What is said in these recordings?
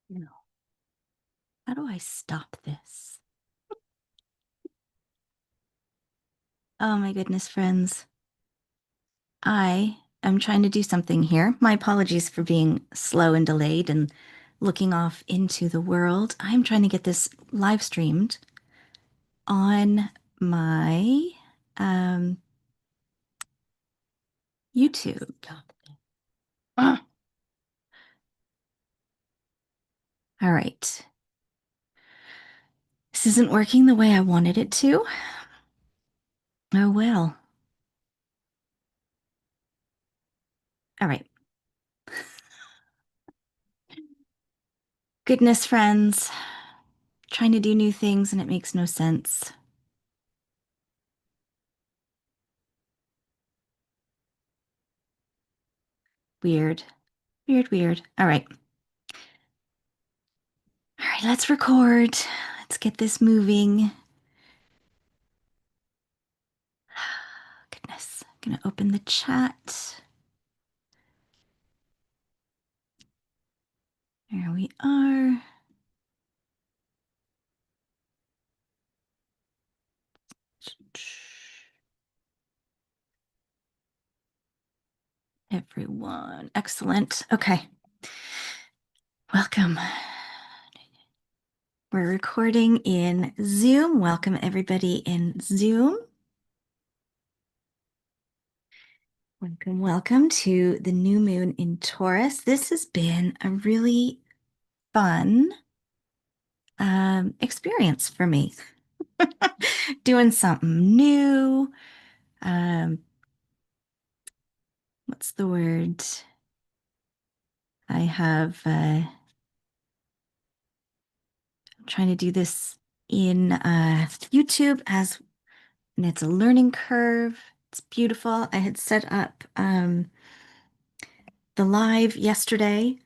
No. How do I stop this? Oh my goodness, friends. I am trying to do something here. My apologies for being slow and delayed and looking off into the world. I'm trying to get this live streamed on my um, YouTube. Ah. All right. This isn't working the way I wanted it to. Oh well. All right. Goodness, friends. Trying to do new things and it makes no sense. Weird. Weird, weird. All right. All right, let's record. Let's get this moving. Goodness. I'm gonna open the chat. There we are. Everyone. Excellent. Okay. Welcome. We're recording in Zoom. Welcome, everybody in Zoom. Welcome, welcome to the new moon in Taurus. This has been a really fun experience for me. Doing something new. Um, what's the word? I have I'm trying to do this in YouTube as and it's a learning curve. It's beautiful. I had set up the live yesterday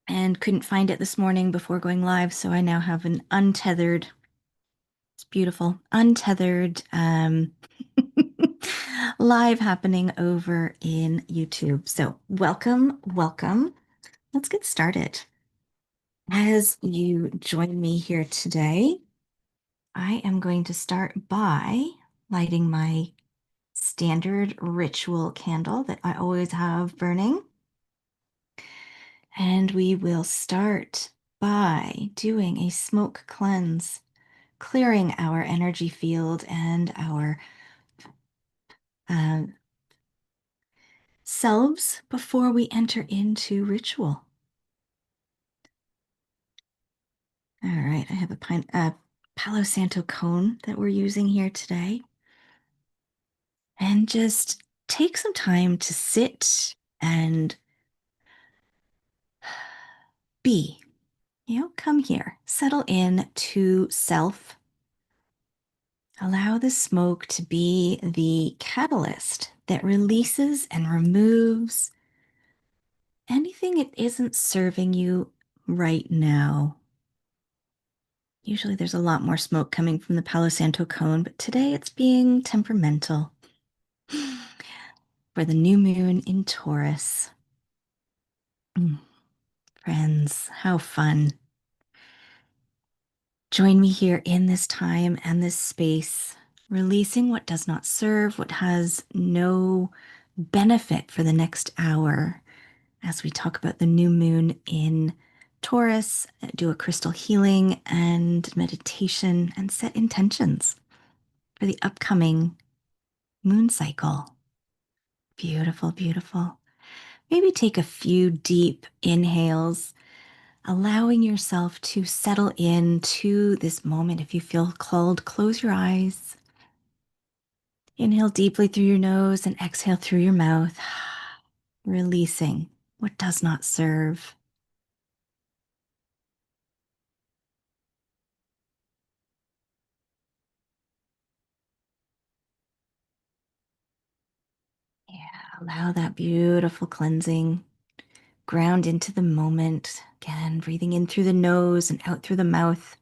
and couldn't find it this morning before going live, so I now have an untethered, it's beautiful, untethered live happening over in YouTube. So welcome, welcome. Let's get started. As you join me here today, I am going to start by lighting my standard ritual candle that I always have burning. And we will start by doing a smoke cleanse, clearing our energy field and our uh, selves before we enter into ritual. All right, I have a Palo Santo cone that we're using here today. And just take some time to sit and be, come here, settle in to self. Allow the smoke to be the catalyst that releases and removes anything it isn't serving you right now. Usually there's a lot more smoke coming from the Palo Santo cone, but today it's being temperamental for the new moon in Taurus. Mm, friends, how fun. Join me here in this time and this space, releasing what does not serve, what has no benefit for the next hour as we talk about the new moon in Taurus, do a crystal healing and meditation, and set intentions for the upcoming moon cycle. Beautiful, beautiful. Maybe take a few deep inhales, allowing yourself to settle into this moment. If you feel called, close your eyes. Inhale deeply through your nose and exhale through your mouth, releasing what does not serve. Yeah, allow that beautiful cleansing. Ground into the moment. Again, breathing in through the nose and out through the mouth.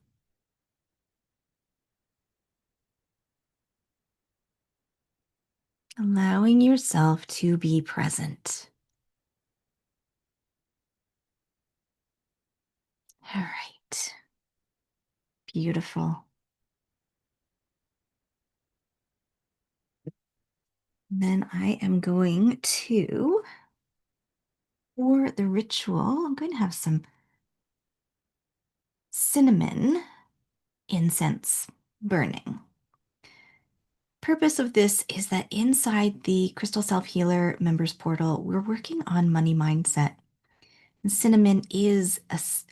Allowing yourself to be present. All right. Beautiful. Then I am going to, for the ritual, I'm going to have some cinnamon incense burning. Purpose of this is that inside the Crystal Self Healer members portal, we're working on money mindset. And cinnamon is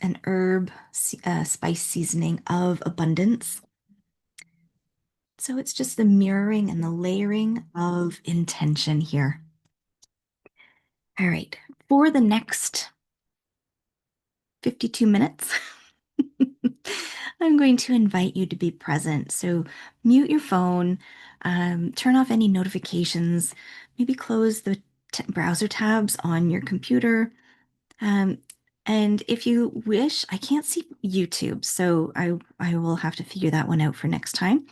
an herb, spice seasoning of abundance. So it's just the mirroring and the layering of intention here. All right, for the next 52 minutes, I'm going to invite you to be present. So mute your phone, turn off any notifications, maybe close the browser tabs on your computer. Um, and if you wish, I can't see YouTube, so I will have to figure that one out for next time.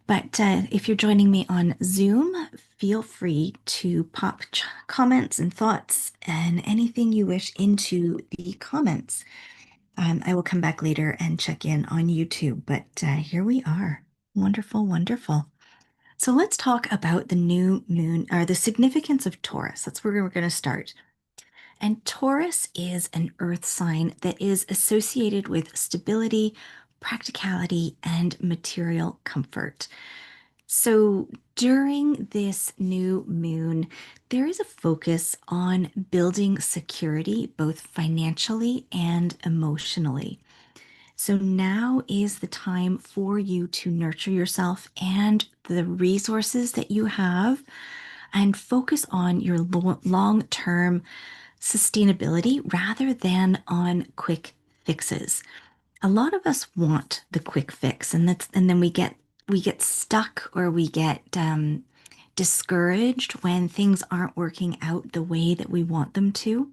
But if you're joining me on Zoom, feel free to pop comments and thoughts and anything you wish into the comments. I will come back later and check in on YouTube, but here we are. Wonderful, wonderful. So let's talk about the new moon or the significance of Taurus. That's where we're going to start. And Taurus is an earth sign that is associated with stability, practicality, and material comfort. So during this new moon, there is a focus on building security, both financially and emotionally. So now is the time for you to nurture yourself and the resources that you have and focus on your long-term sustainability rather than on quick fixes. A lot of us want the quick fix, and then we get stuck or we get discouraged when things aren't working out the way that we want them to.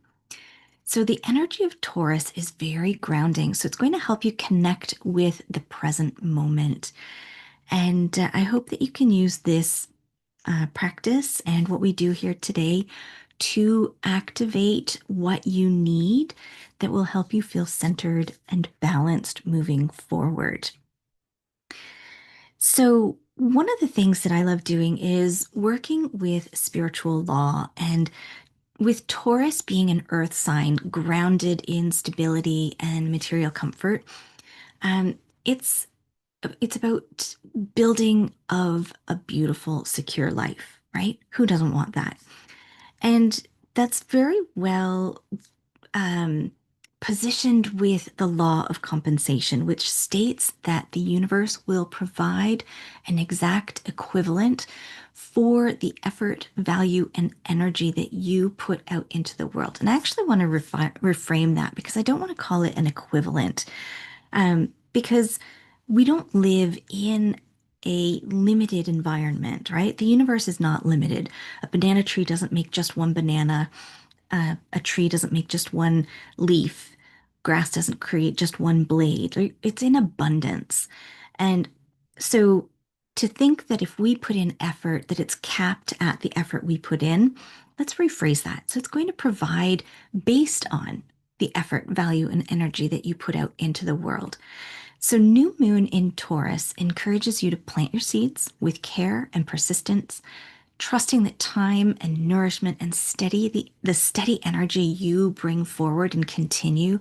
So the energy of Taurus is very grounding. So it's going to help you connect with the present moment. And I hope that you can use this practice and what we do here today to activate what you need that will help you feel centered and balanced moving forward. So, one of the things that I love doing is working with spiritual law and with Taurus being an earth sign grounded in stability and material comfort. Um, it's it's about building of a beautiful, secure life, right? Who doesn't want that? And that's very well um, positioned with the law of compensation, which states that the universe will provide an exact equivalent for the effort, value, and energy that you put out into the world. And I actually want to reframe that because I don't want to call it an equivalent, because we don't live in a limited environment, right? The universe is not limited. A banana tree doesn't make just one banana. A tree doesn't make just one leaf. Grass doesn't create just one blade. It's in abundance. And so to think that if we put in effort, that it's capped at the effort we put in, let's rephrase that. So it's going to provide based on the effort, value, and energy that you put out into the world. So, new moon in Taurus encourages you to plant your seeds with care and persistence, trusting that time and nourishment and the steady energy you bring forward and continue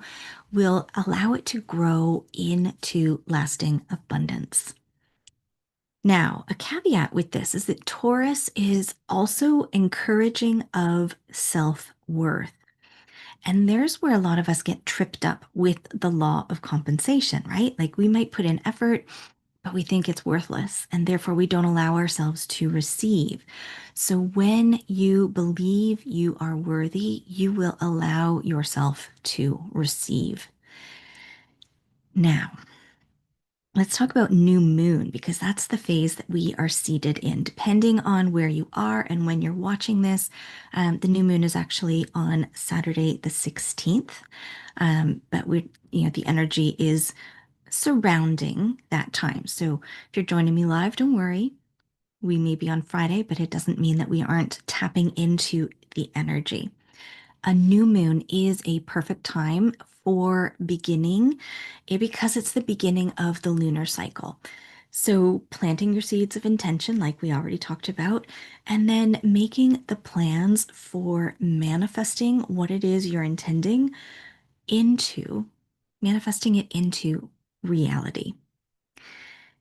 will allow it to grow into lasting abundance. Now, a caveat with this is that Taurus is also encouraging of self-worth. And there's where a lot of us get tripped up with the law of compensation, right? Like we might put in effort, but we think it's worthless, and therefore we don't allow ourselves to receive. So when you believe you are worthy, you will allow yourself to receive. Now, let's talk about new moon because that's the phase that we are seated in. Depending on where you are and when you're watching this, the new moon is actually on Saturday the 16th. But the energy is surrounding that time. So if you're joining me live, don't worry. We may be on Friday, but it doesn't mean that we aren't tapping into the energy. A new moon is a perfect time for beginning because it's the beginning of the lunar cycle. So, planting your seeds of intention, like we already talked about, and then making the plans for manifesting what it is you're intending into, manifesting it into reality.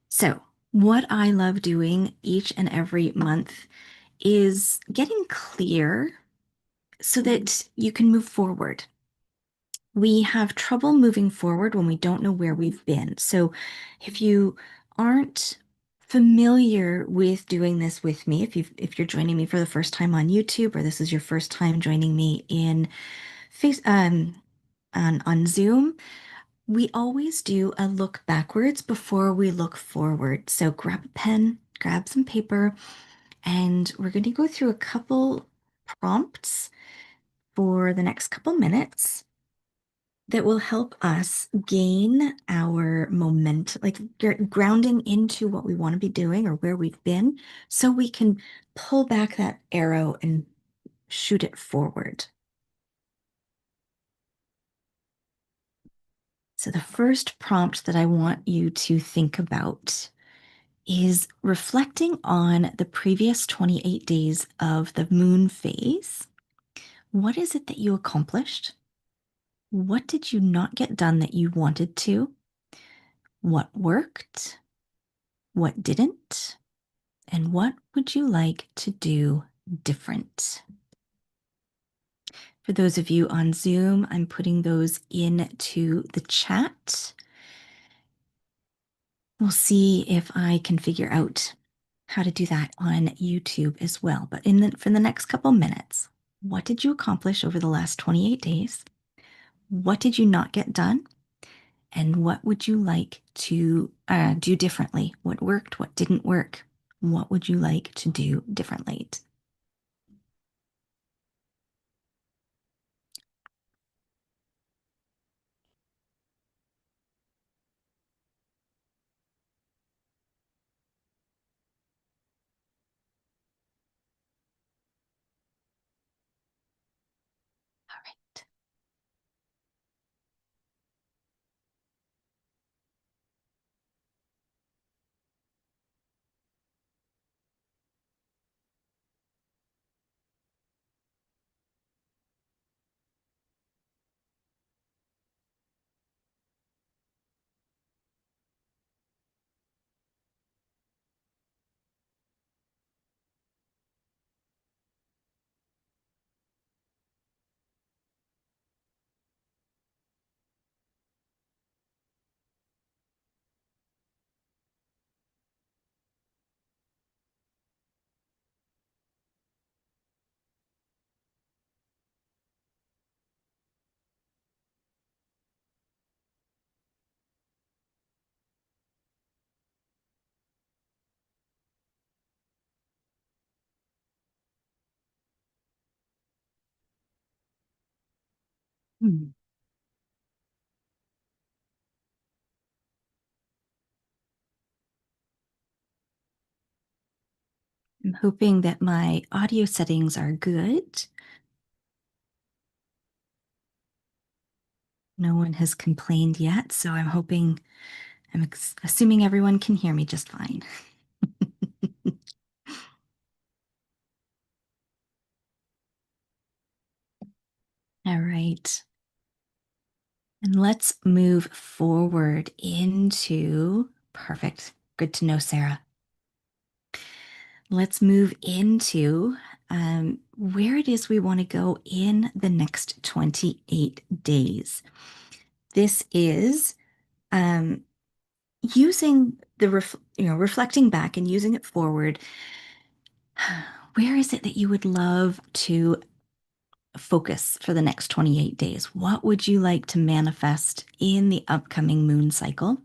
So, what I love doing each and every month is getting clear so that you can move forward. We have trouble moving forward when we don't know where we've been. So, if you aren't familiar with doing this with me, if you're joining me for the first time on YouTube, or this is your first time joining me in face on Zoom, we always do a look backwards before we look forward. So grab a pen, grab some paper, and we're going to go through a couple prompts for the next couple minutes that will help us gain our momentum, like grounding into what we want to be doing or where we've been, so we can pull back that arrow and shoot it forward. So, the first prompt that I want you to think about is reflecting on the previous 28 days of the moon phase. What is it that you accomplished? What did you not get done that you wanted to? What worked? What didn't? And what would you like to do different? For those of you on Zoom, I'm putting those into the chat. We'll see if I can figure out how to do that on YouTube as well. But for the next couple minutes, what did you accomplish over the last 28 days? What did you not get done? And what would you like to do differently? What worked? What didn't work? What would you like to do differently? All right. Hmm. I'm hoping that my audio settings are good. No one has complained yet, so I'm assuming everyone can hear me just fine. All right. And let's move forward into perfect. Good to know, Sarah. Let's move into where it is we want to go in the next 28 days. This is using reflecting back and using it forward. Where is it that you would love to focus for the next 28 days? What would you like to manifest in the upcoming moon cycle?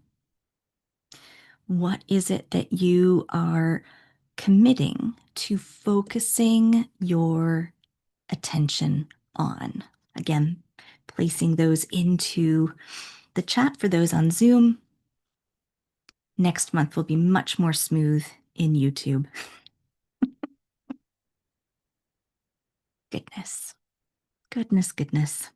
What is it that you are committing to focusing your attention on? Again, placing those into the chat for those on Zoom. Next month will be much more smooth in YouTube. Goodness, goodness, goodness.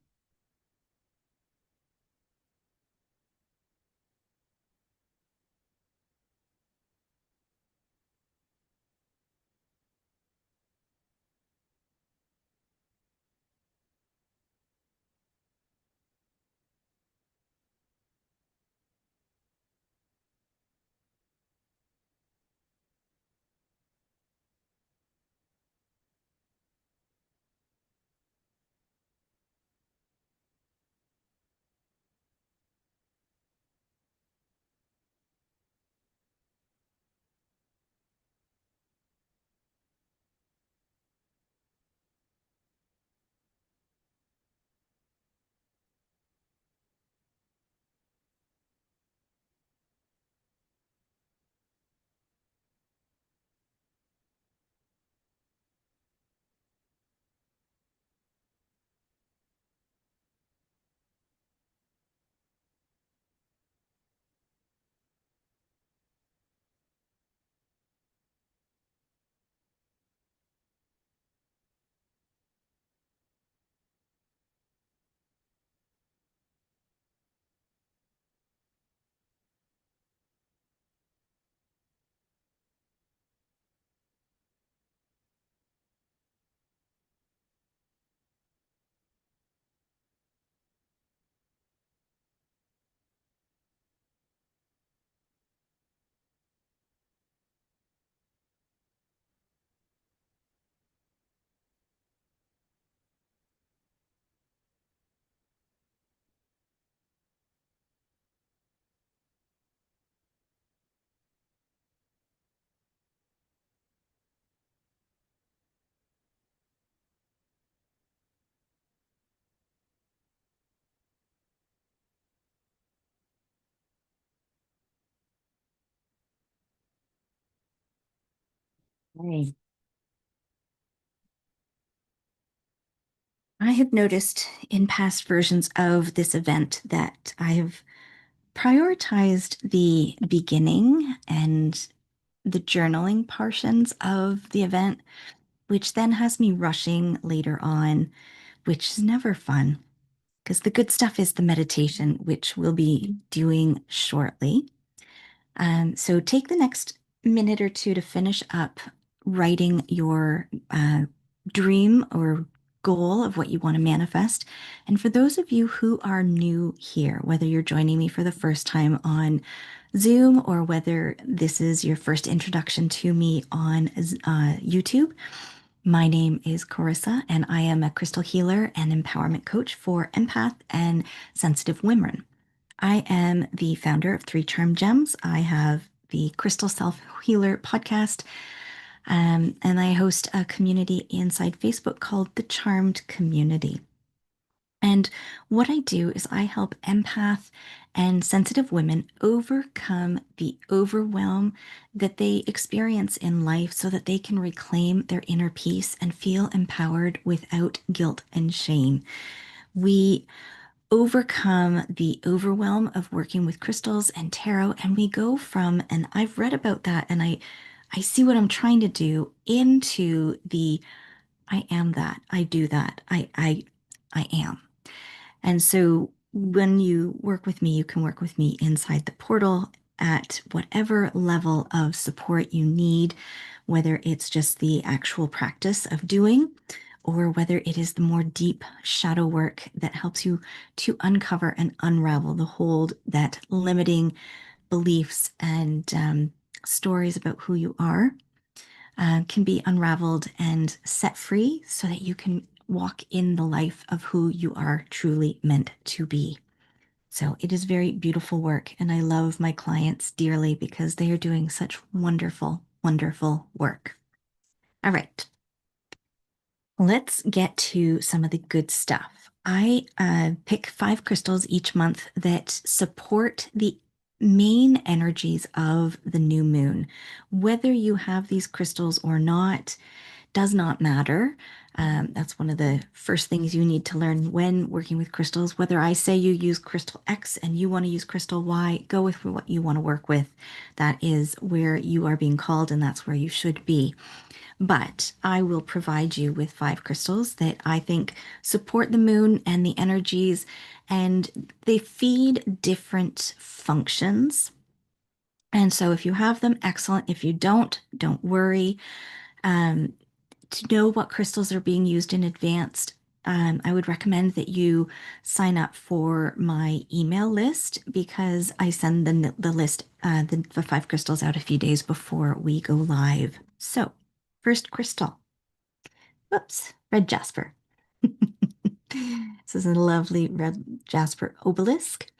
Right. I have noticed in past versions of this event that I have prioritized the beginning and the journaling portions of the event, which then has me rushing later on, which is never fun because the good stuff is the meditation, which we'll be doing shortly. So take the next minute or two to finish up writing your dream or goal of what you want to manifest. And for those of you who are new here, whether you're joining me for the first time on Zoom or whether this is your first introduction to me on YouTube, my name is Corissa, and I am a crystal healer and empowerment coach for empath and sensitive women. I am the founder of Three Charm Gems. I have the Crystal Self Healer podcast, and I host a community inside Facebook called the Charmed Community. And what I do is I help empath and sensitive women overcome the overwhelm that they experience in life so that they can reclaim their inner peace and feel empowered without guilt and shame. We overcome the overwhelm of working with crystals and tarot, and we go from, and I've read about that, and I see what I'm trying to do, into the I am that, I do that, I am. And so when you work with me, you can work with me inside the portal at whatever level of support you need, whether it's just the actual practice of doing, or whether it is the more deep shadow work that helps you to uncover and unravel the hold that limiting beliefs and stories about who you are can be unraveled and set free so that you can walk in the life of who you are truly meant to be. So it is very beautiful work, and I love my clients dearly because they are doing such wonderful, wonderful work. All right, let's get to some of the good stuff. I pick 5 crystals each month that support the main energies of the new moon. Whether you have these crystals or not does not matter. That's one of the first things you need to learn when working with crystals. Whether I say you use crystal X and you want to use crystal Y, go with what you want to work with. That is where you are being called, and that's where you should be. But I will provide you with 5 crystals that I think support the moon and the energies, and they feed different functions. And so if you have them, excellent. If you don't worry. Um, to know what crystals are being used in advance, I would recommend that you sign up for my email list because I send the list, the 5 crystals out a few days before we go live. So, first crystal. Whoops, red jasper. This is a lovely red jasper obelisk.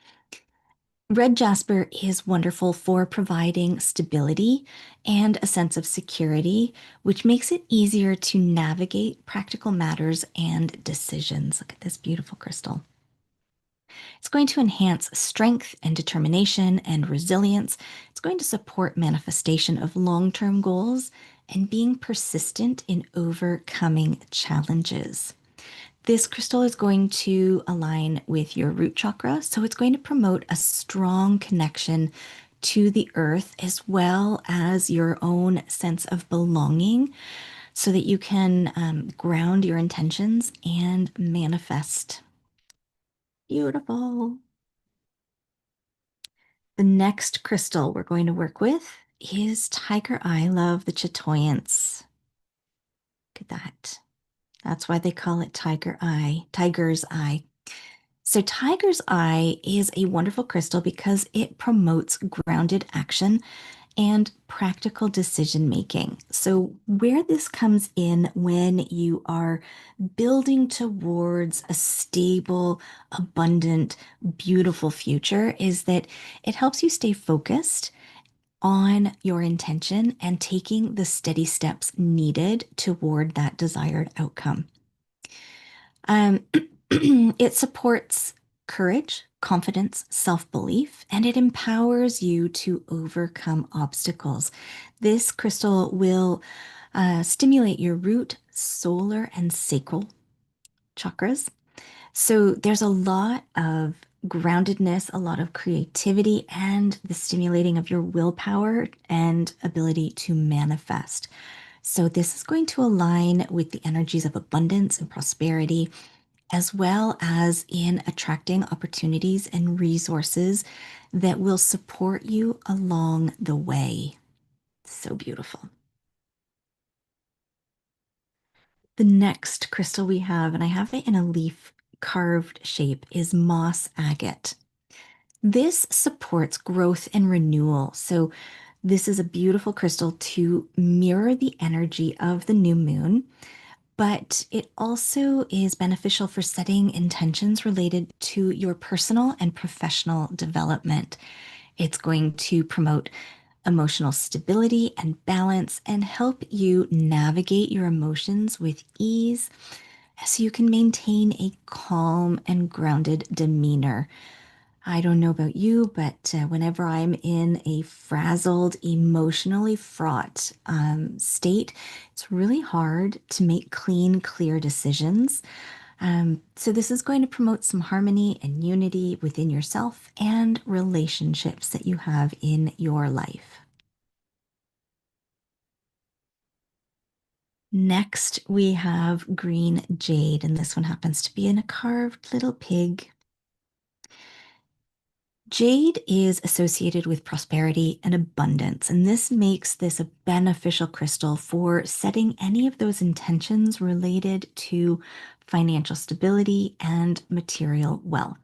Red jasper is wonderful for providing stability and a sense of security, which makes it easier to navigate practical matters and decisions. Look at this beautiful crystal. It's going to enhance strength and determination and resilience. It's going to support manifestation of long-term goals and being persistent in overcoming challenges. This crystal is going to align with your root chakra, so it's going to promote a strong connection to the earth as well as your own sense of belonging so that you can ground your intentions and manifest. Beautiful. The next crystal we're going to work with is Tiger Eye. Love the chatoyance. Look at that. That's why they call it Tiger Eye, Tiger's Eye. So, Tiger's Eye is a wonderful crystal because it promotes grounded action and practical decision making. So, where this comes in when you are building towards a stable, abundant, beautiful future is that it helps you stay focused on your intention and taking the steady steps needed toward that desired outcome. Um, it supports courage, confidence, self-belief, and it empowers you to overcome obstacles. This crystal will stimulate your root, solar, and sacral chakras. So there's a lot of groundedness, a lot of creativity, and the stimulating of your willpower and ability to manifest. So this is going to align with the energies of abundance and prosperity, as well as in attracting opportunities and resources that will support you along the way. So beautiful. The next crystal we have, and I have it in a leaf carved shape, is moss agate. This supports growth and renewal. So, this is a beautiful crystal to mirror the energy of the new moon, but it also is beneficial for setting intentions related to your personal and professional development. It's going to promote emotional stability and balance and help you navigate your emotions with ease so you can maintain a calm and grounded demeanor. I don't know about you, but whenever I'm in a frazzled, emotionally fraught state, it's really hard to make clean, clear decisions. So, this is going to promote some harmony and unity within yourself and relationships that you have in your life. Next, we have green jade, and this one happens to be in a carved little pig. Jade is associated with prosperity and abundance, and this makes this a beneficial crystal for setting any of those intentions related to financial stability and material wealth.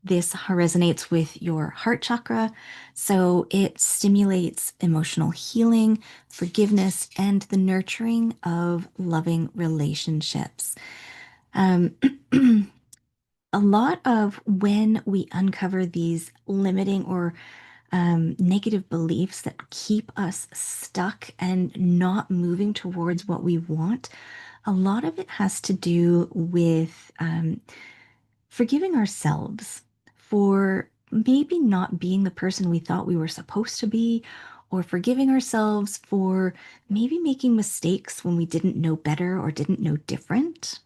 This resonates with your heart chakra, so it stimulates emotional healing, forgiveness, and the nurturing of loving relationships. Um, a lot of when we uncover these limiting or negative beliefs that keep us stuck and not moving towards what we want, a lot of it has to do with forgiving ourselves for maybe not being the person we thought we were supposed to be, or forgiving ourselves for maybe making mistakes when we didn't know better or didn't know different.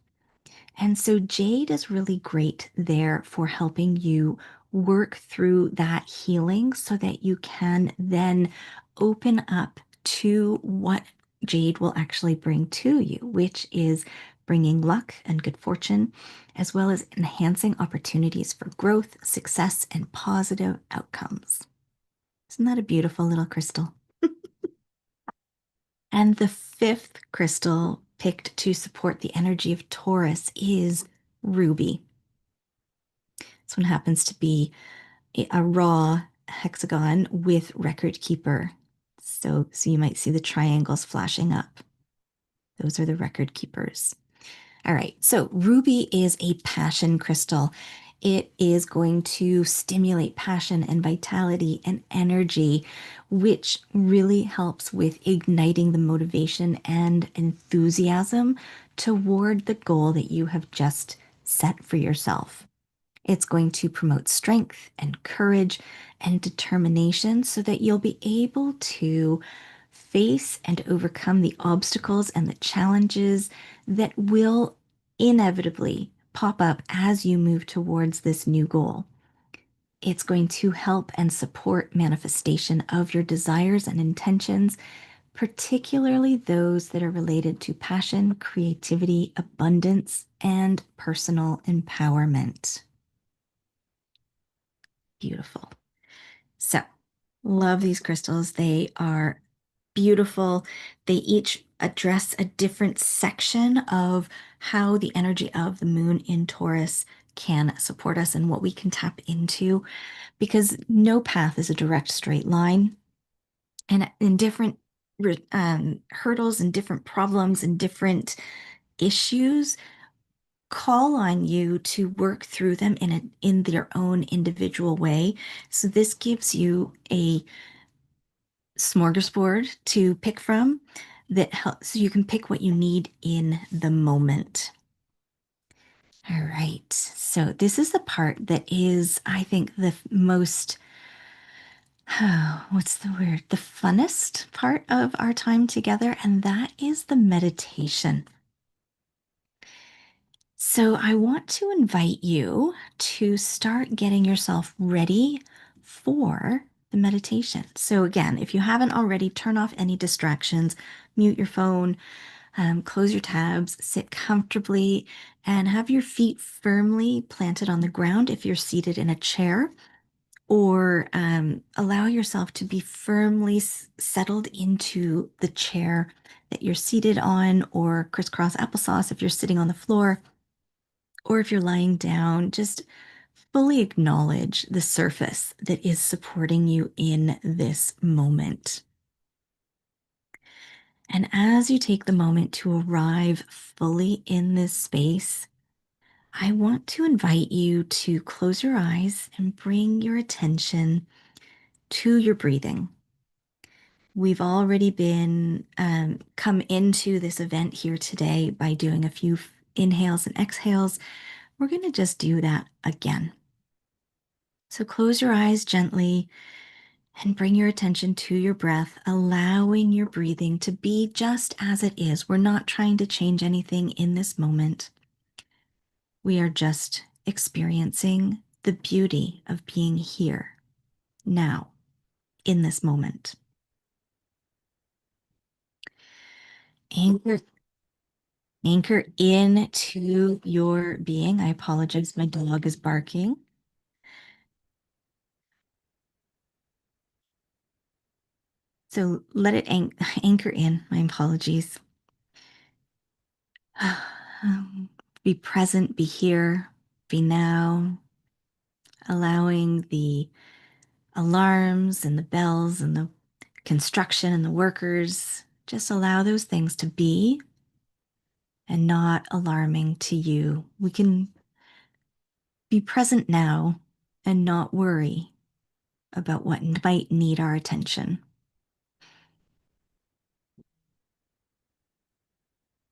And so jade is really great there for helping you work through that healing so that you can then open up to what jade will actually bring to you, which is bringing luck and good fortune, as well as enhancing opportunities for growth, success, and positive outcomes. Isn't that a beautiful little crystal? And the fifth crystal picked to support the energy of Taurus is ruby. This one happens to be a raw hexagon with record keeper. So you might see the triangles flashing up. Those are the record keepers. All right, so ruby is a passion crystal. It is going to stimulate passion and vitality and energy, which really helps with igniting the motivation and enthusiasm toward the goal that you have just set for yourself. It's going to promote strength and courage and determination so that you'll be able to face and overcome the obstacles and the challenges that will inevitably pop up as you move towards this new goal. It's going to help and support manifestation of your desires and intentions, particularly those that are related to passion, creativity, abundance, and personal empowerment. Beautiful. So, love these crystals. They are beautiful. They each address a different section of how the energy of the moon in Taurus can support us and what we can tap into, because no path is a direct straight line. And in different hurdles and different problems and different issues, call on you to work through them in their own individual way. So this gives you a smorgasbord to pick from that helps so you can pick what you need in the moment. All right. So this is the part that is, I think, the most What's the word? The funnest part of our time together, and that is the meditation. So, I want to invite you to start getting yourself ready for the meditation. So, again, if you haven't already, turn off any distractions, mute your phone, close your tabs, sit comfortably, and have your feet firmly planted on the ground if you're seated in a chair, or allow yourself to be firmly settled into the chair that you're seated on, or crisscross applesauce if you're sitting on the floor, or if you're lying down. Just fully acknowledge the surface that is supporting you in this moment. And as you take the moment to arrive fully in this space, I want to invite you to close your eyes and bring your attention to your breathing. We've already been come into this event here today by doing a few inhales and exhales. We're going to just do that again. So close your eyes gently and bring your attention to your breath, allowing your breathing to be just as it is. We're not trying to change anything in this moment. We are just experiencing the beauty of being here, now, in this moment. Anchor, anchor into your being. I apologize, my dog is barking. So let it anchor in. My apologies. Be present, be here, be now, allowing the alarms and the bells and the construction and the workers, just allow those things to be and not alarming to you. We can be present now and not worry about what might need our attention.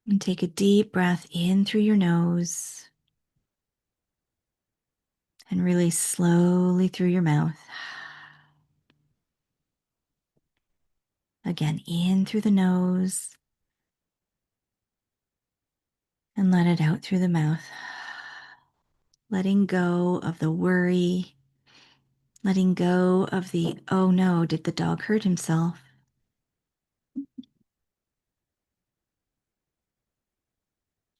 And take a deep breath in through your nose and release slowly through your mouth. Again, in through the nose and let it out through the mouth. Letting go of the worry, letting go of the, oh no, did the dog hurt himself?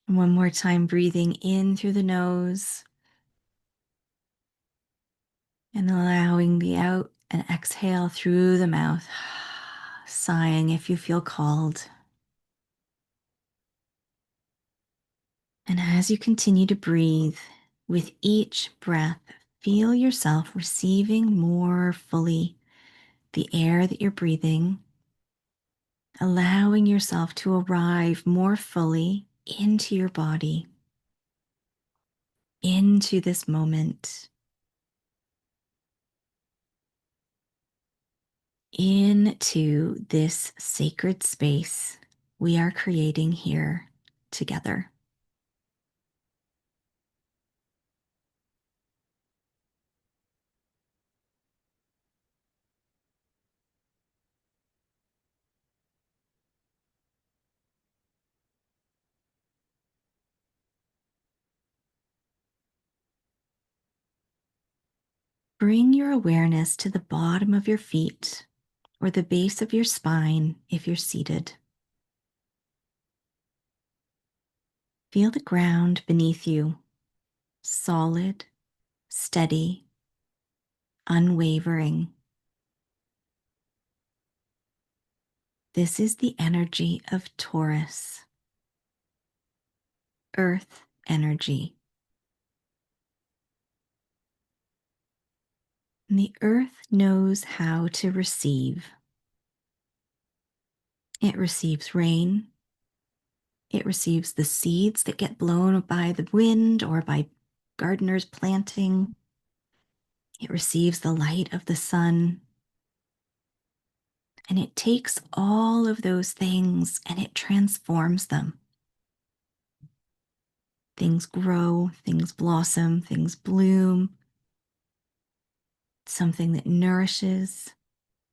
And one more time, breathing in through the nose and allowing the out and exhale through the mouth. Sighing if you feel called. And as you continue to breathe, with each breath, feel yourself receiving more fully the air that you're breathing, allowing yourself to arrive more fully into your body, into this moment, into this sacred space we are creating here together. Bring your awareness to the bottom of your feet or the base of your spine if you're seated. Feel the ground beneath you, solid, steady, unwavering. This is the energy of Taurus, earth energy. And the earth knows how to receive. It receives rain. It receives the seeds that get blown by the wind or by gardeners planting. It receives the light of the sun. And it takes all of those things and it transforms them. Things grow, things blossom, things bloom. Something that nourishes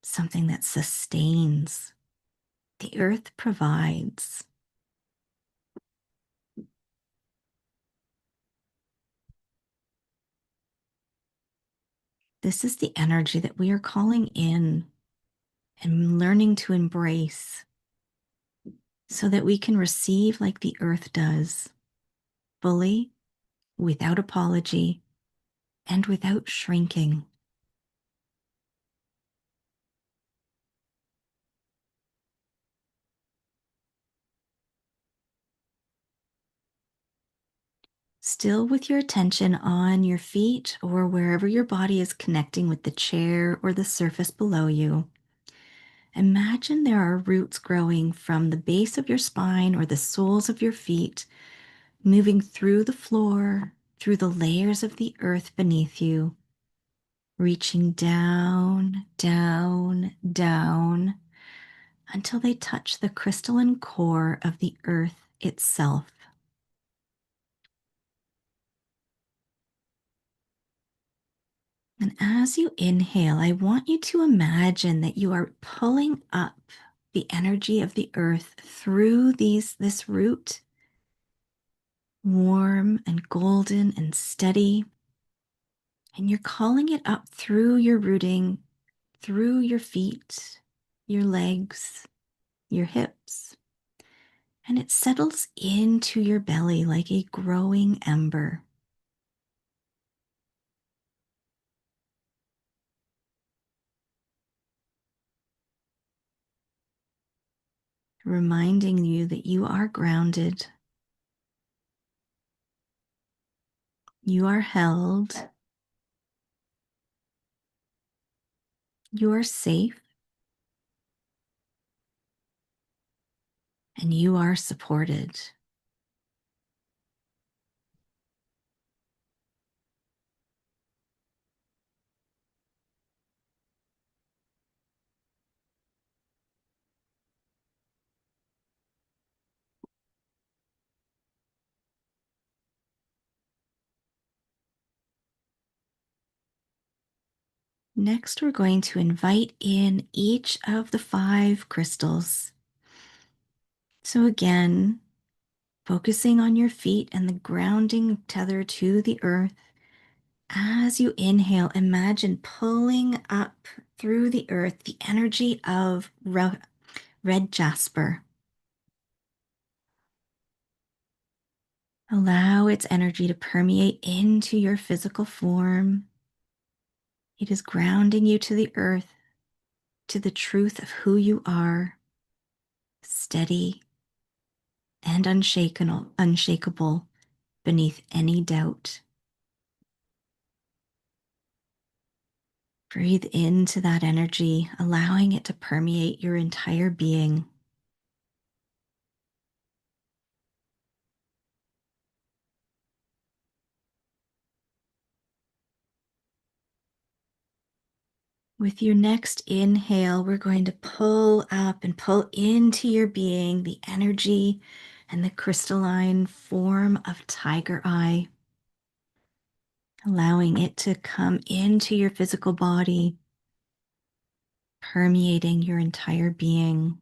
something that sustains. The earth provides. This is the energy that we are calling in and learning to embrace so that we can receive like the earth does, fully, without apology, and without shrinking. Still with your attention on your feet or wherever your body is connecting with the chair or the surface below you. Imagine there are roots growing from the base of your spine or the soles of your feet, moving through the floor, through the layers of the earth beneath you, reaching down, down, down until they touch the crystalline core of the earth itself. And as you inhale, I want you to imagine that you are pulling up the energy of the earth through this root, warm and golden and steady. And you're calling it up through your rooting, through your feet, your legs, your hips. And it settles into your belly like a growing ember. Reminding you that you are grounded, you are held, you are safe, and you are supported. Next, we're going to invite in each of the 5 crystals. So again, focusing on your feet and the grounding tether to the earth. As you inhale, imagine pulling up through the earth the energy of red jasper. Allow its energy to permeate into your physical form. It is grounding you to the earth, to the truth of who you are, steady and unshakable beneath any doubt. Breathe into that energy, allowing it to permeate your entire being. With your next inhale, we're going to pull up and pull into your being the energy and the crystalline form of tiger eye, allowing it to come into your physical body, permeating your entire being.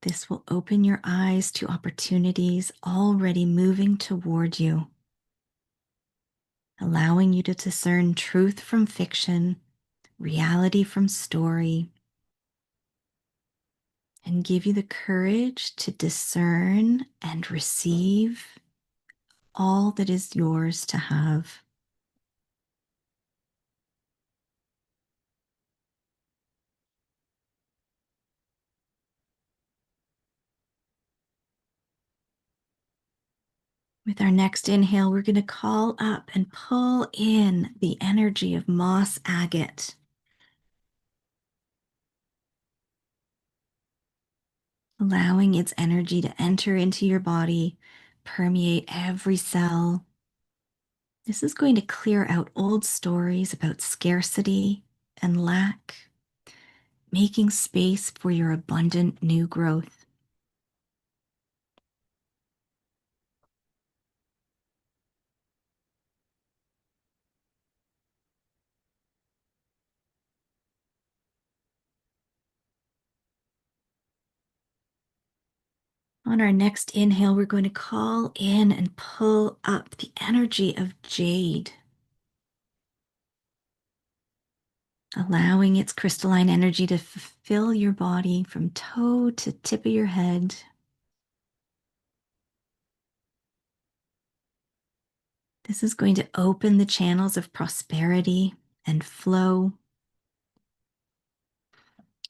This will open your eyes to opportunities already moving toward you, allowing you to discern truth from fiction, reality from story, and give you the courage to discern and receive all that is yours to have. With our next inhale, we're going to call up and pull in the energy of moss agate, allowing its energy to enter into your body, permeate every cell. This is going to clear out old stories about scarcity and lack, making space for your abundant new growth. On our next inhale, we're going to call in and pull up the energy of jade, allowing its crystalline energy to fill your body from toe to tip of your head. This is going to open the channels of prosperity and flow.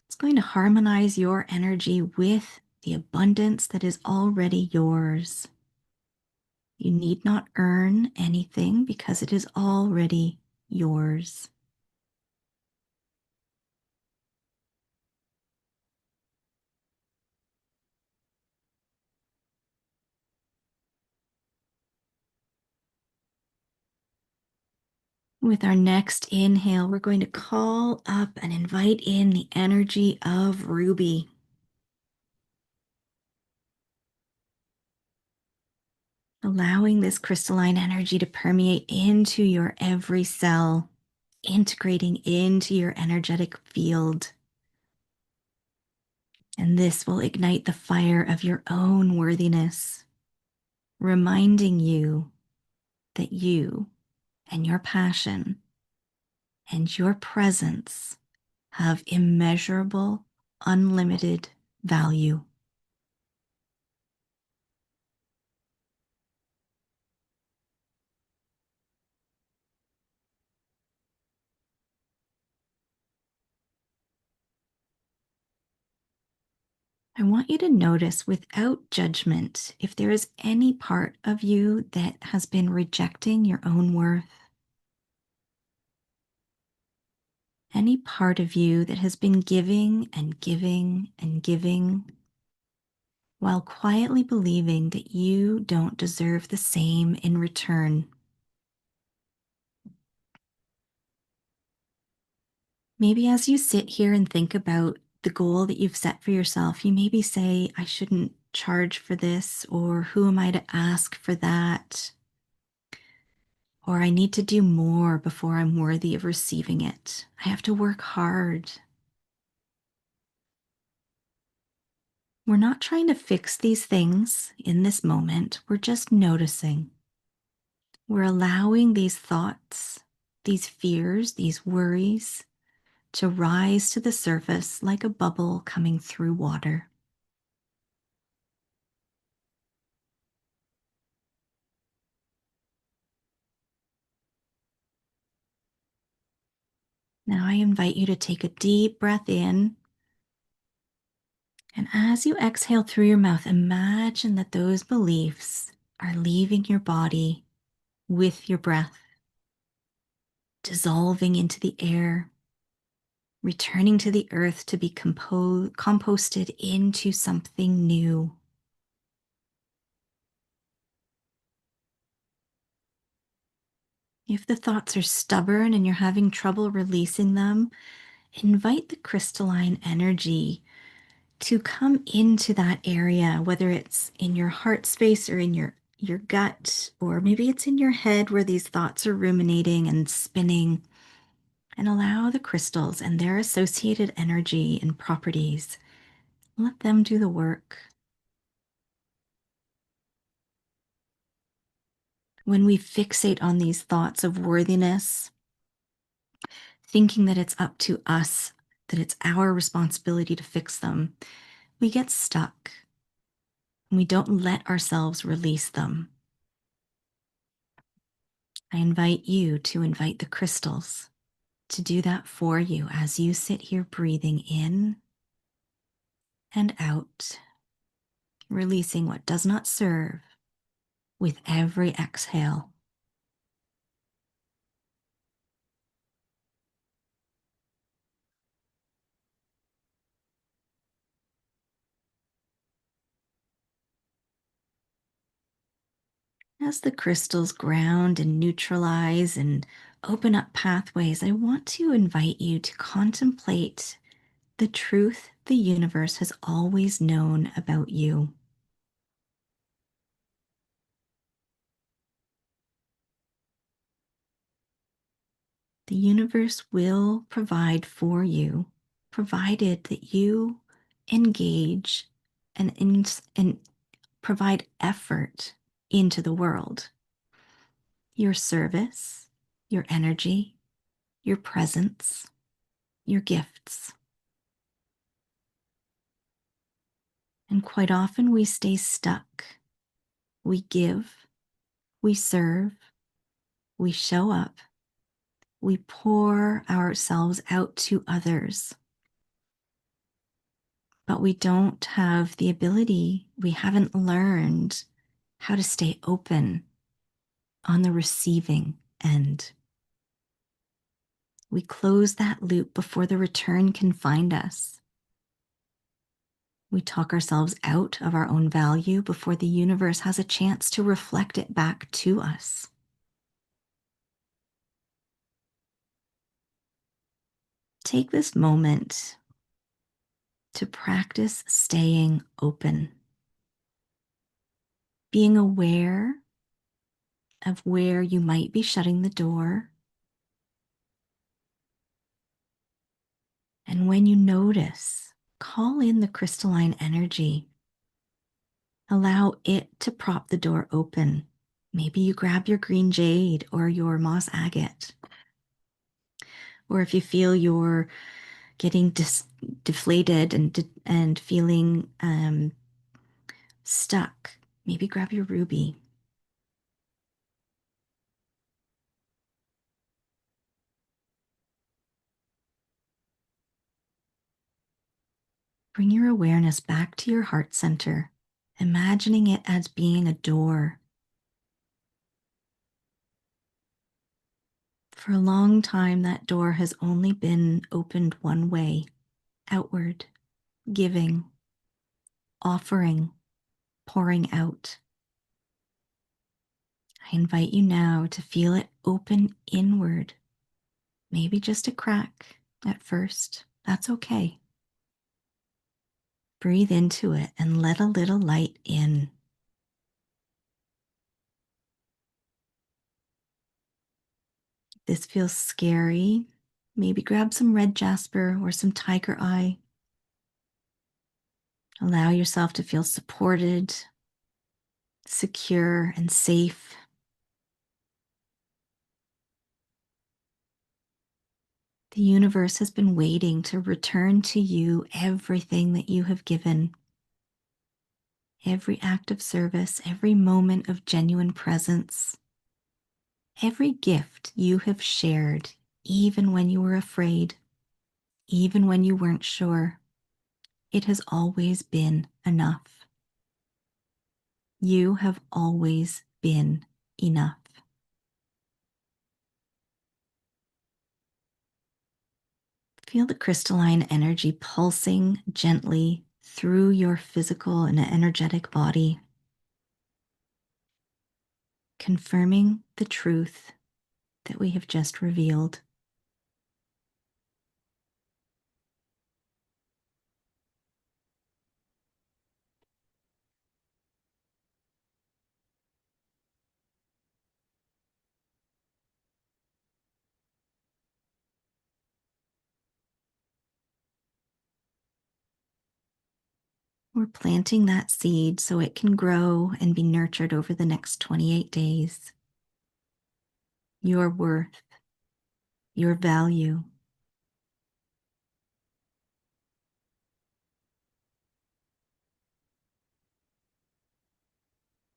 It's going to harmonize your energy with the abundance that is already yours. You need not earn anything because it is already yours. With our next inhale, we're going to call up and invite in the energy of ruby, allowing this crystalline energy to permeate into your every cell, integrating into your energetic field. And this will ignite the fire of your own worthiness, reminding you that you and your passion and your presence have immeasurable, unlimited value. I want you to notice without judgment if there is any part of you that has been rejecting your own worth, any part of you that has been giving and giving and giving while quietly believing that you don't deserve the same in return. Maybe as you sit here and think about the goal that you've set for yourself, you maybe say, I shouldn't charge for this, or who am I to ask for that? Or I need to do more before I'm worthy of receiving it. I have to work hard. We're not trying to fix these things in this moment. We're just noticing. We're allowing these thoughts, these fears, these worries to rise to the surface like a bubble coming through water. Now I invite you to take a deep breath in. And as you exhale through your mouth, imagine that those beliefs are leaving your body with your breath, dissolving into the air, returning to the earth to be composted into something new. If the thoughts are stubborn and you're having trouble releasing them, invite the crystalline energy to come into that area, whether it's in your heart space or in your gut, or maybe it's in your head where these thoughts are ruminating and spinning, and allow the crystals and their associated energy and properties. Let them do the work. When we fixate on these thoughts of worthiness, thinking that it's up to us, that it's our responsibility to fix them, we get stuck and we don't let ourselves release them. I invite you to invite the crystals to do that for you as you sit here breathing in and out, releasing what does not serve with every exhale. As the crystals ground and neutralize and open up pathways, I want to invite you to contemplate the truth the universe has always known about you. The universe will provide for you, provided that you engage and provide effort into the world. Your service, your energy, your presence, your gifts. And quite often we stay stuck. We give, we serve, we show up, we pour ourselves out to others. But we don't have the ability, we haven't learned how to stay open on the receiving end. We close that loop before the return can find us. We talk ourselves out of our own value before the universe has a chance to reflect it back to us. Take this moment to practice staying open, being aware of where you might be shutting the door. And when you notice, call in the crystalline energy. Allow it to prop the door open. Maybe you grab your green jade or your moss agate. Or if you feel you're getting deflated and feeling stuck, maybe grab your ruby. Bring your awareness back to your heart center, imagining it as being a door. For a long time, that door has only been opened one way, outward, giving, offering, pouring out. I invite you now to feel it open inward, maybe just a crack at first. That's okay. Breathe into it and let a little light in. This feels scary. Maybe grab some red jasper or some tiger eye. Allow yourself to feel supported, secure, and safe. The universe has been waiting to return to you everything that you have given. Every act of service, every moment of genuine presence, every gift you have shared, even when you were afraid, even when you weren't sure. It has always been enough. You have always been enough. Feel the crystalline energy pulsing gently through your physical and energetic body, confirming the truth that we have just revealed. We're planting that seed so it can grow and be nurtured over the next 28 days. Your worth, your value.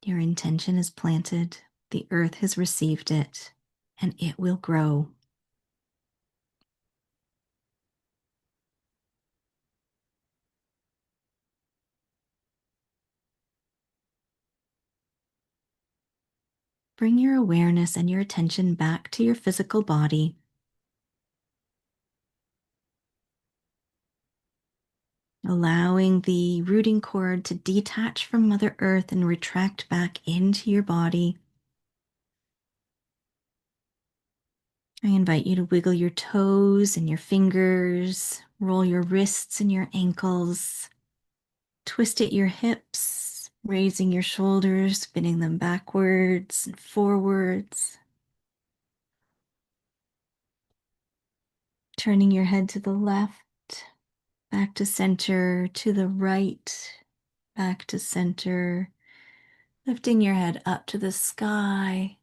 Your intention is planted, the earth has received it, and it will grow. Bring your awareness and your attention back to your physical body. Allowing the rooting cord to detach from Mother Earth and retract back into your body. I invite you to wiggle your toes and your fingers, roll your wrists and your ankles, twist at your hips, raising your shoulders, spinning them backwards and forwards. Turning your head to the left, back to center, to the right, back to center, Lifting your head up to the sky,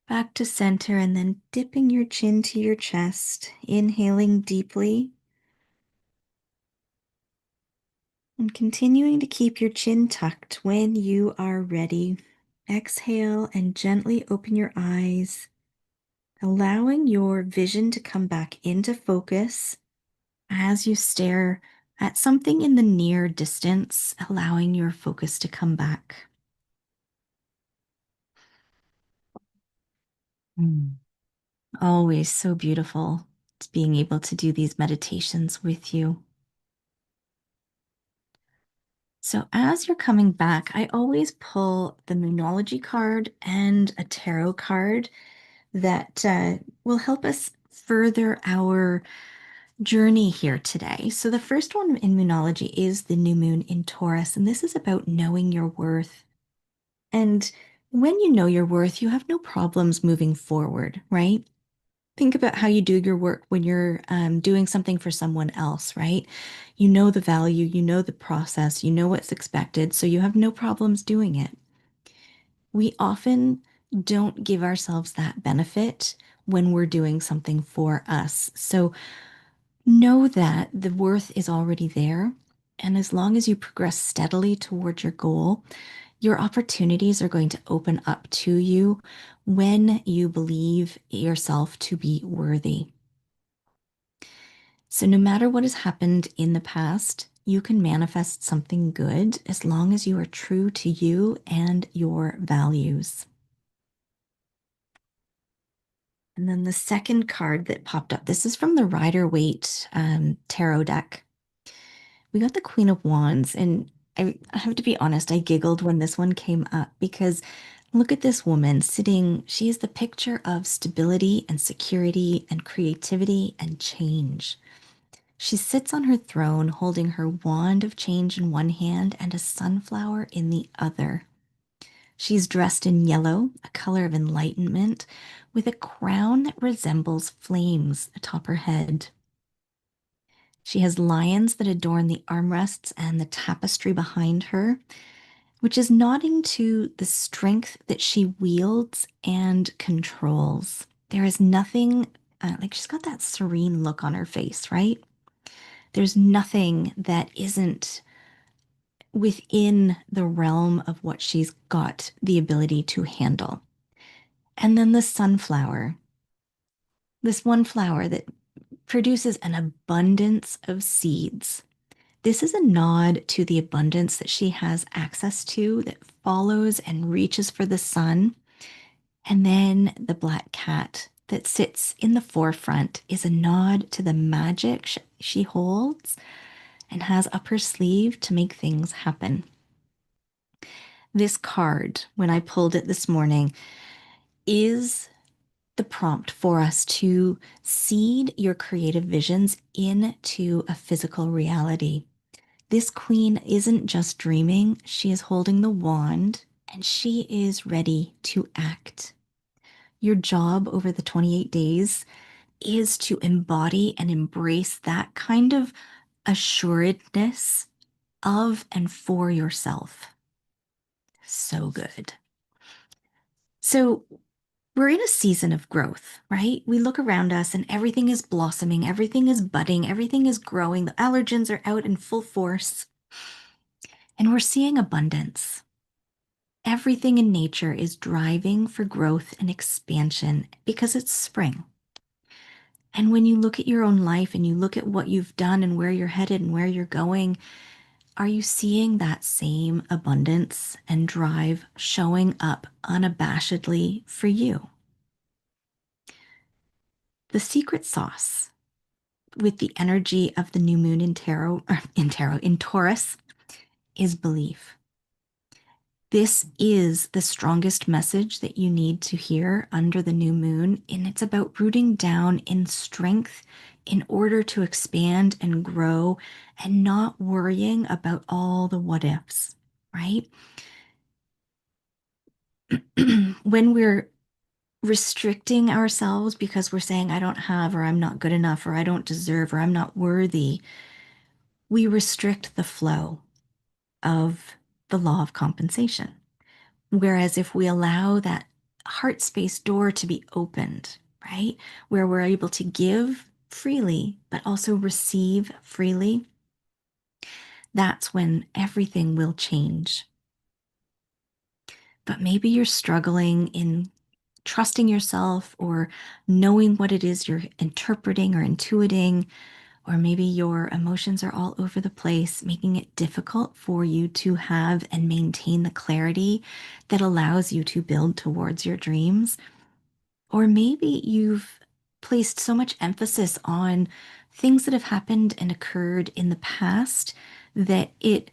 back to center, and then dipping your chin to your chest, inhaling deeply, and continuing to keep your chin tucked when you are ready. Exhale and gently open your eyes, allowing your vision to come back into focus as you stare at something in the near distance, allowing your focus to come back. Mm. Always so beautiful being able to do these meditations with you. So, as you're coming back, I always pull the Moonology card and a tarot card that will help us further our journey here today. So, the first one in Moonology is the new moon in Taurus, and this is about knowing your worth. And when you know your worth, you have no problems moving forward, right? Think about how you do your work when you're doing something for someone else, right? You know the value, you know the process, you know what's expected, so you have no problems doing it. We often don't give ourselves that benefit when we're doing something for us. So know that the worth is already there. And as long as you progress steadily toward your goal, your opportunities are going to open up to you when you believe yourself to be worthy. So, no matter what has happened in the past, you can manifest something good as long as you are true to you and your values. And then the second card that popped up, this is from the Rider-Waite tarot deck. We got the Queen of Wands, and I have to be honest, I giggled when this one came up because look at this woman sitting. She is the picture of stability and security and creativity and change. She sits on her throne holding her wand of change in one hand and a sunflower in the other. She's dressed in yellow, a color of enlightenment, with a crown that resembles flames atop her head. She has lions that adorn the armrests and the tapestry behind her, which is nodding to the strength that she wields and controls. There is nothing, like she's got that serene look on her face, right? There's nothing that isn't within the realm of what she's got the ability to handle. And then the sunflower, this one flower that produces an abundance of seeds. This is a nod to the abundance that she has access to that follows and reaches for the sun. And then the black cat that sits in the forefront is a nod to the magic she holds and has up her sleeve to make things happen. This card, when I pulled it this morning, is the prompt for us to seed your creative visions into a physical reality. This queen isn't just dreaming, she is holding the wand and she is ready to act. Your job over the 28 days is to embody and embrace that kind of assuredness of and for yourself. So good. So, we're in a season of growth, right? We look around us and everything is blossoming, everything is budding, everything is growing. The allergens are out in full force, and we're seeing abundance. Everything in nature is driving for growth and expansion because it's spring. And when you look at your own life and you look at what you've done and where you're headed and where you're going, are you seeing that same abundance and drive showing up unabashedly for you? The secret sauce with the energy of the new moon in Taurus is belief. This is the strongest message that you need to hear under the new moon, and it's about rooting down in strength in order to expand and grow and not worrying about all the what ifs, right? When we're restricting ourselves because we're saying, I don't have, or I'm not good enough, or I don't deserve, or I'm not worthy, we restrict the flow of the law of compensation. Whereas if we allow that heart space door to be opened, right, where we're able to give freely, but also receive freely, that's when everything will change. But maybe you're struggling in trusting yourself or knowing what it is you're interpreting or intuiting, or maybe your emotions are all over the place, making it difficult for you to have and maintain the clarity that allows you to build towards your dreams. Or maybe you've placed so much emphasis on things that have happened and occurred in the past that it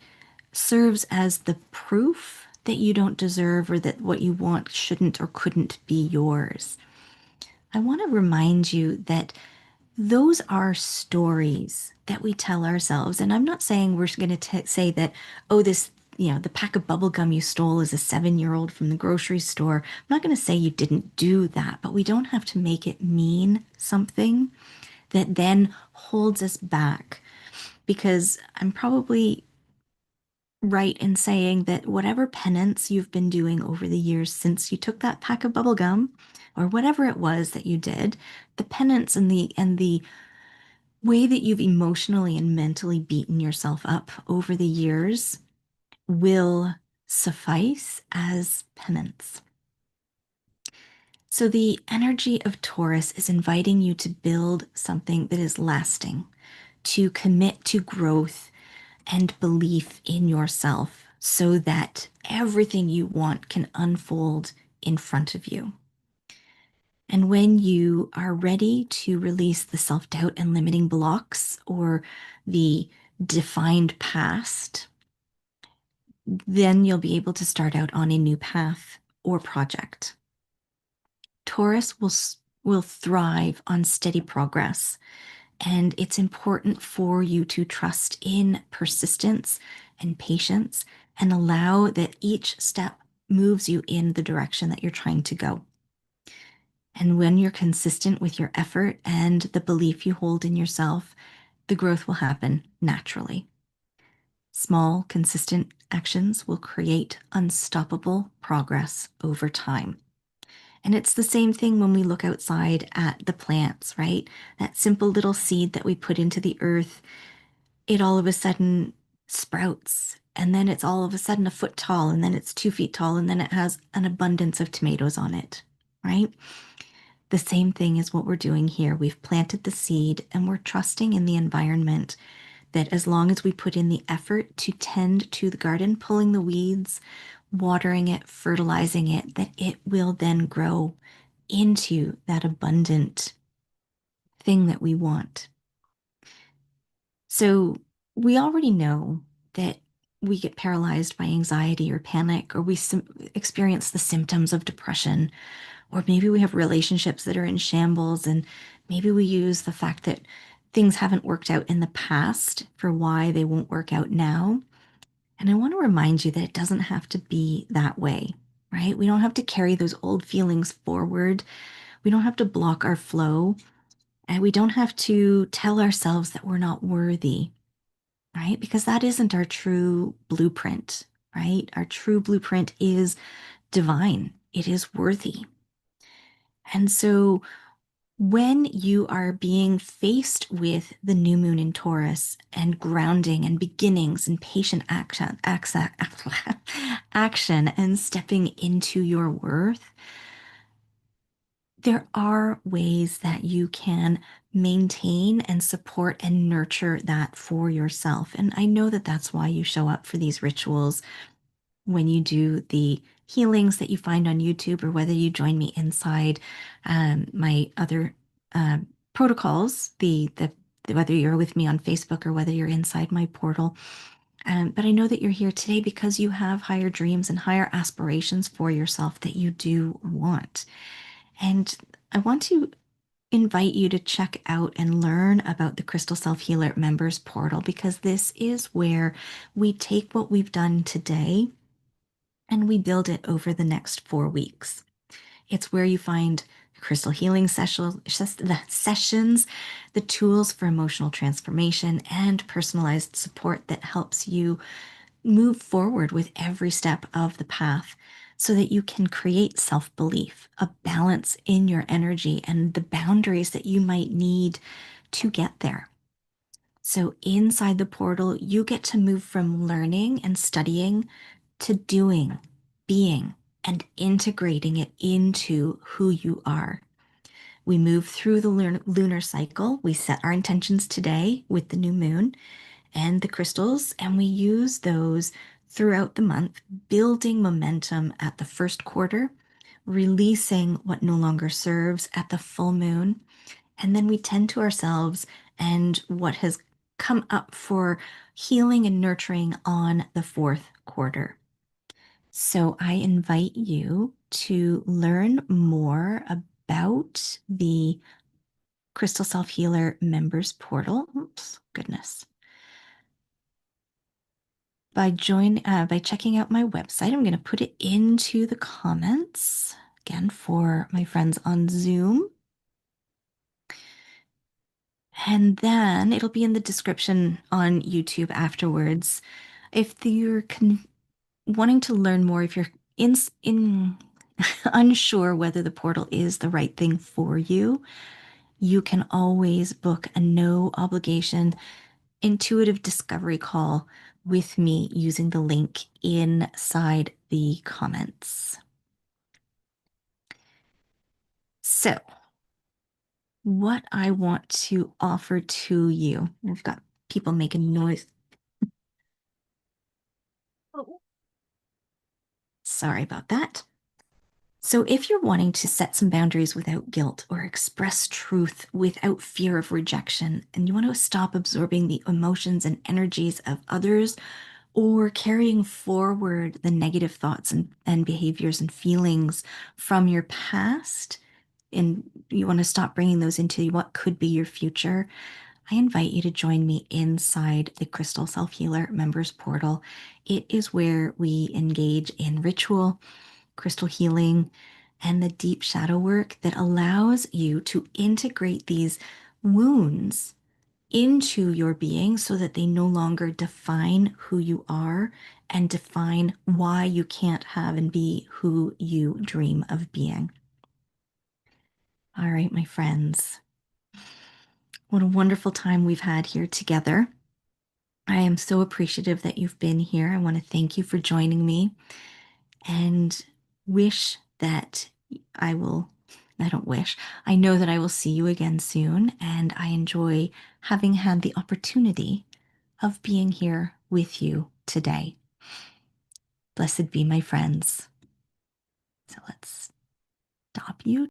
serves as the proof that you don't deserve or that what you want shouldn't or couldn't be yours. I want to remind you that those are stories that we tell ourselves. And I'm not saying we're going to say that, oh, this, the pack of bubble gum you stole as a 7-year-old from the grocery store. I'm not going to say you didn't do that, but we don't have to make it mean something that then holds us back. Because I'm probably right in saying that whatever penance you've been doing over the years since you took that pack of bubble gum or whatever it was that you did, the penance and the way that you've emotionally and mentally beaten yourself up over the years will suffice as penance. So, the energy of Taurus is inviting you to build something that is lasting, to commit to growth and belief in yourself so that everything you want can unfold in front of you. And when you are ready to release the self doubt and limiting blocks or the defined past, then you'll be able to start out on a new path or project. Taurus will thrive on steady progress, and it's important for you to trust in persistence and patience and allow that each step moves you in the direction that you're trying to go. And when you're consistent with your effort and the belief you hold in yourself, the growth will happen naturally. Small, consistent actions will create unstoppable progress over time. And it's the same thing when we look outside at the plants, right? That simple little seed that we put into the earth, it all of a sudden sprouts. And then it's all of a sudden a foot tall, and then it's 2 feet tall, and then it has an abundance of tomatoes on it, right? The same thing is what we're doing here. We've planted the seed and we're trusting in the environment that as long as we put in the effort to tend to the garden, pulling the weeds, watering it, fertilizing it, that it will then grow into that abundant thing that we want. So we already know that we get paralyzed by anxiety or panic, or we experience the symptoms of depression, or maybe we have relationships that are in shambles, and maybe we use the fact that things haven't worked out in the past for why they won't work out now. And I want to remind you that it doesn't have to be that way, right? We don't have to carry those old feelings forward. We don't have to block our flow. And we don't have to tell ourselves that we're not worthy, right? Because that isn't our true blueprint, right? Our true blueprint is divine, it is worthy. And so when you are being faced with the new moon in Taurus and grounding and beginnings and patient action and stepping into your worth, there are ways that you can maintain and support and nurture that for yourself. And I know that that's why you show up for these rituals when you do the healings that you find on YouTube, or whether you join me inside my other protocols, whether you're with me on Facebook or whether you're inside my portal. But I know that you're here today because you have higher dreams and higher aspirations for yourself that you do want. And I want to invite you to check out and learn about the Crystal Self Healer Members Portal, because this is where we take what we've done today and we build it over the next 4 weeks. It's where you find crystal healing sessions, the tools for emotional transformation, and personalized support that helps you move forward with every step of the path. so that you can create self belief, a balance in your energy, and the boundaries that you might need to get there. So, inside the portal, you get to move from learning and studying to doing, being, and integrating it into who you are. We move through the lunar cycle. We set our intentions today with the new moon and the crystals, and we use those throughout the month, building momentum at the first quarter, releasing what no longer serves at the full moon. And then we tend to ourselves and what has come up for healing and nurturing on the fourth quarter. So I invite you to learn more about the Crystal Self Healer members portal. Oops, goodness. By checking out my website. I'm going to put it into the comments again for my friends on Zoom. And then it'll be in the description on YouTube afterwards. If you're wanting to learn more, if you're in unsure whether the portal is the right thing for you, you can always book a no obligation intuitive discovery call with me using the link inside the comments. So, what I want to offer to you, I've got people making noise. Oh, sorry about that. So, if you're wanting to set some boundaries without guilt or express truth without fear of rejection, and you want to stop absorbing the emotions and energies of others or carrying forward the negative thoughts and behaviors and feelings from your past, and you want to stop bringing those into what could be your future, I invite you to join me inside the Crystal Self Healer members portal. It is where we engage in ritual, crystal healing, and the deep shadow work that allows you to integrate these wounds into your being so that they no longer define who you are and define why you can't have and be who you dream of being. All right, my friends, what a wonderful time we've had here together. I am so appreciative that you've been here. I want to thank you for joining me and wish that I will, I don't wish, I know that I will see you again soon. And I enjoy having had the opportunity of being here with you today. Blessed be my friends. So let's stop you.